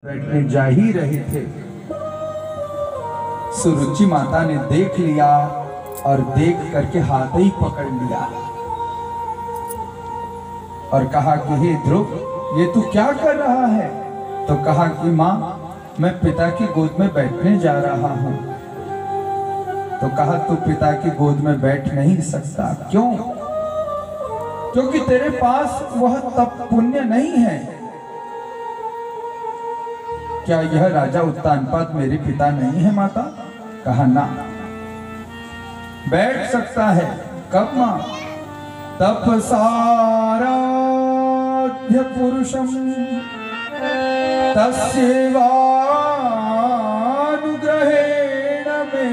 बैठने जा ही रहे थे, सुरुचि माता ने देख लिया और देख करके हाथ ही पकड़ लिया और कहा कि हे ध्रुव, ये तू क्या कर रहा है? तो कहा कि माँ, मैं पिता की गोद में बैठने जा रहा हूँ। तो कहा तू पिता की गोद में बैठ नहीं सकता। क्यों? क्योंकि तेरे पास वह तप पुण्य नहीं है। क्या यह राजा उत्तानपाद मेरे पिता नहीं है माता? कहा ना, बैठ सकता है। कब मां? तपसाराध्य पुरुषम तस्यैवानुग्रहेण मे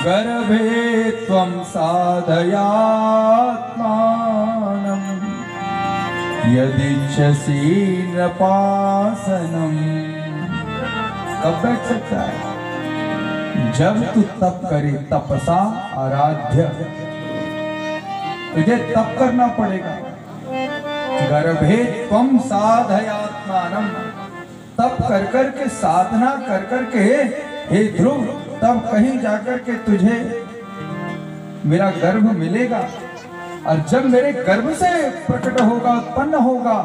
गर्भे त्वं साधयात्मानं यदिच्छसि नृपासनम। कब बैठ सकता है? जब तू तप करे। तपसा आराध्य, तुझे तप करना पड़ेगा। गर्भे त्वं साधयात्मानम, तप कर कर के, साधना कर कर के हे ध्रुव, तब कहीं जाकर के तुझे मेरा गर्भ मिलेगा। और जब मेरे गर्भ से प्रकट होगा, उत्पन्न होगा,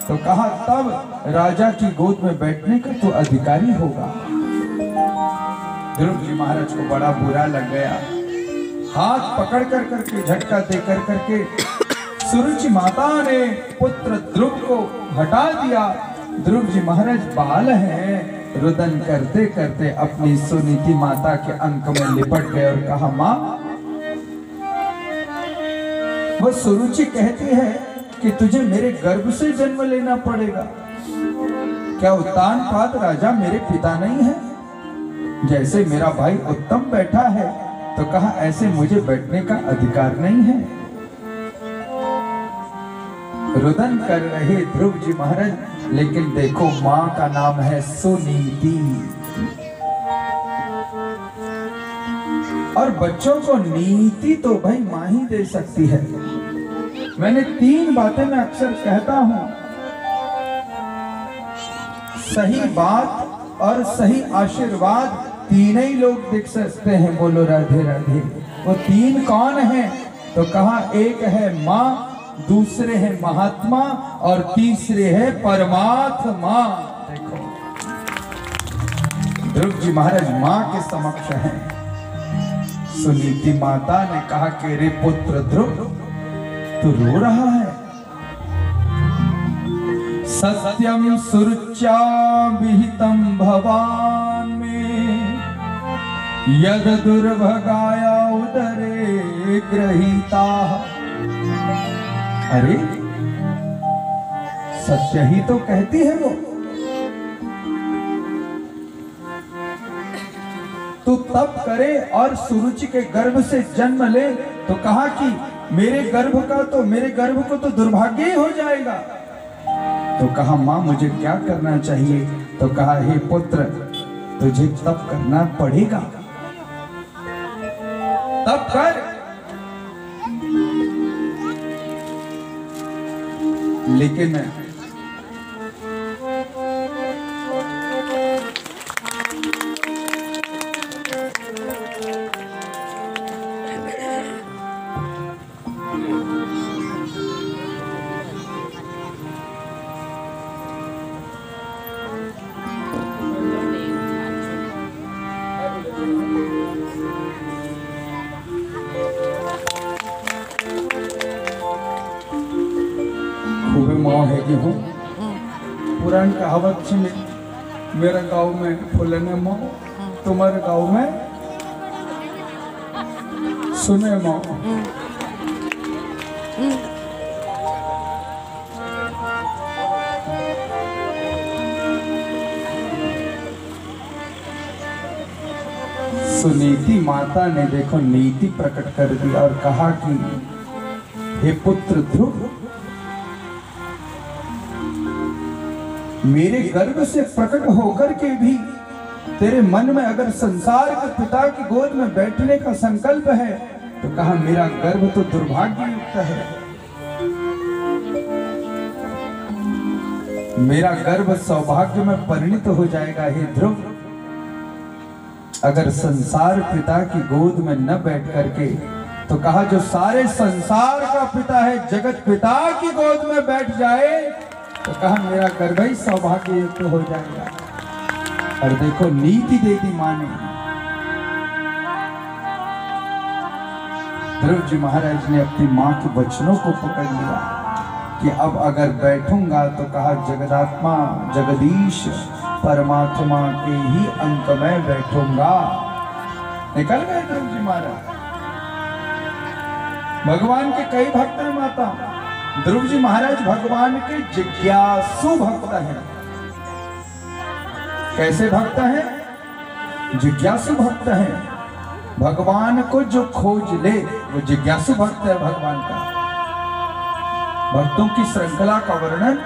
तो कहा तब राजा की गोद में बैठने का तो अधिकारी होगा। ध्रुव जी महाराज को बड़ा बुरा लग गया। हाथ पकड़ कर करके, झटका दे कर करके सुरुचि माता ने पुत्र ध्रुव को हटा दिया। ध्रुव जी महाराज बाल हैं, रुदन करते करते अपनी सुनीति माता के अंक में लिपट गए और कहा माँ, वो सुरुचि कहती है कि तुझे मेरे गर्भ से जन्म लेना पड़ेगा। क्या उत्तानपाद राजा मेरे पिता नहीं है? जैसे मेरा भाई उत्तम बैठा है, तो कहा ऐसे मुझे बैठने का अधिकार नहीं है। रुदन कर रहे ध्रुव जी महाराज, लेकिन देखो मां का नाम है सुनीति, और बच्चों को नीति तो भाई मां ही दे सकती है। मैंने 3 बातें मैं अक्सर कहता हूं, सही बात और सही आशीर्वाद तीन ही लोग देख सकते हैं। बोलो राधे राधे। वो 3 कौन हैं? तो कहा एक है मां, दूसरे है महात्मा और तीसरे है परमात्मा। देखो ध्रुव जी महाराज मां के समक्ष हैं। सुनीति माता ने कहा कि रे पुत्र ध्रुव, तू रो रहा है? सत्यम सुरुच्या विहितम भवान में यद दुर्भगाया उदरे ग्रहीता। अरे सत्य ही तो कहती है वो। तू तप करे और सुरुचि के गर्भ से जन्म ले, तो कहा कि मेरे गर्भ को तो दुर्भाग्य ही हो जाएगा। तो कहा मां, मुझे क्या करना चाहिए? तो कहा हे पुत्र, तुझे तप करना पड़ेगा। तप कर। लेकिन हूँ पुरान कहावत सुने, मेरा गांव में फूलने मो, तुम्हारे गांव में सुने मो। सुनीति माता ने देखो नीति प्रकट कर दी और कहा कि हे पुत्र ध्रुव, मेरे गर्भ से प्रकट होकर के भी तेरे मन में अगर संसार के पिता की गोद में बैठने का संकल्प है, तो कहा मेरा गर्भ तो दुर्भाग्य युक्त है। मेरा गर्भ सौभाग्य में परिणित हो जाएगा। हे ध्रुव, अगर संसार पिता की गोद में न बैठ करके, तो कहा जो सारे संसार का पिता है जगत पिता की गोद में बैठ जाए, तो कहा मेरा गर्भ ही सौभाग्य युक्त हो जाएगा। और देखो नीति दे दी माँ ने। ध्रुव जी महाराज ने अपनी माँ के वचनों को पकड़ लिया कि अब अगर बैठूंगा तो कहा जगदात्मा जगदीश परमात्मा के ही अंक में बैठूंगा। निकल गए ध्रुव जी महाराज। भगवान के कई भक्त हैं माता। ध्रुव जी महाराज भगवान के जिज्ञासु भक्त हैं। कैसे भक्त हैं? जिज्ञासु भक्त हैं। भगवान को जो खोज ले वो जिज्ञासु भक्त है भगवान का। भक्तों की श्रृंखला का वर्णन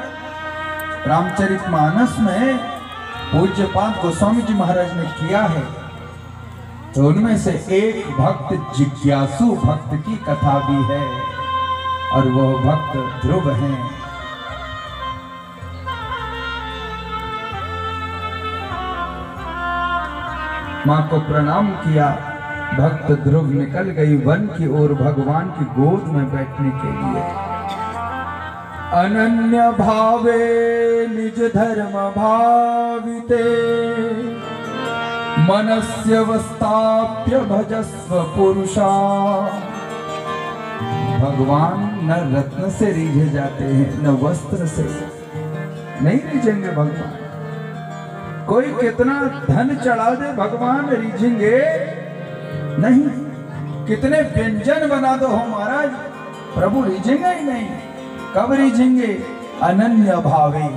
रामचरितमानस में पूज्यपाद गोस्वामी जी महाराज ने किया है। तो उनमें से एक भक्त जिज्ञासु भक्त की कथा भी है और वह भक्त ध्रुव हैं। मां को प्रणाम किया। भक्त ध्रुव निकल गई वन की ओर भगवान की गोद में बैठने के लिए। अनन्य भावे निज धर्म भाविते मनस्य वस्ताप्य भजस्व पुरुषा। भगवान न रत्न से रीझे जाते हैं न वस्त्र से। नहीं रीझेंगे भगवान। कोई कितना धन चढ़ा दे भगवान रीझेंगे नहीं। कितने व्यंजन बना दो हो महाराज, प्रभु रीझेंगे ही नहीं। कब रीझेंगे? अनन्य भावे।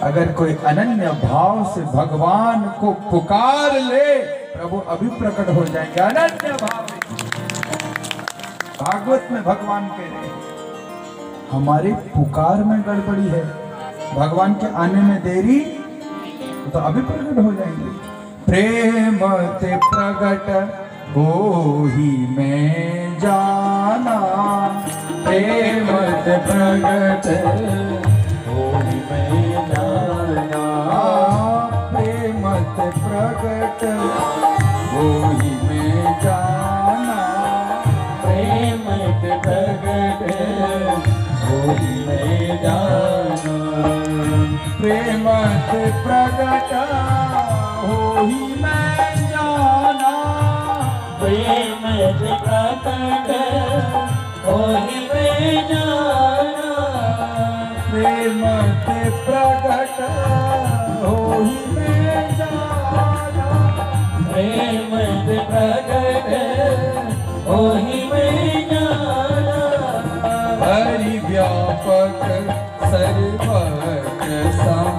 अगर कोई अनन्य भाव से भगवान को पुकार ले, प्रभु अभी प्रकट हो जाएंगे। अनन्य भावे। भागवत में भगवान कह रहे हैं हमारे पुकार में गड़बड़ी है, भगवान के आने में देरी तो अभी प्रकट हो जाएंगे। प्रेम ते प्रकट हो ही मैं जाना, प्रेम ते प्रकट हो ही मैं जाना, प्रेम ते प्रकट हो ही मैं जाना, प्रेम ते प्रकट हो ही मैं जाना, प्रेम ते प्रकट हो ही मैं जाना, प्रेम ते प्रकट हो ही मैं जाना, प्रेम ते प्रकट हो ही मैं जाना, प्रेम ते प्रकट हो ही मैं जाना। हरि व्यापक सर्वत्र सम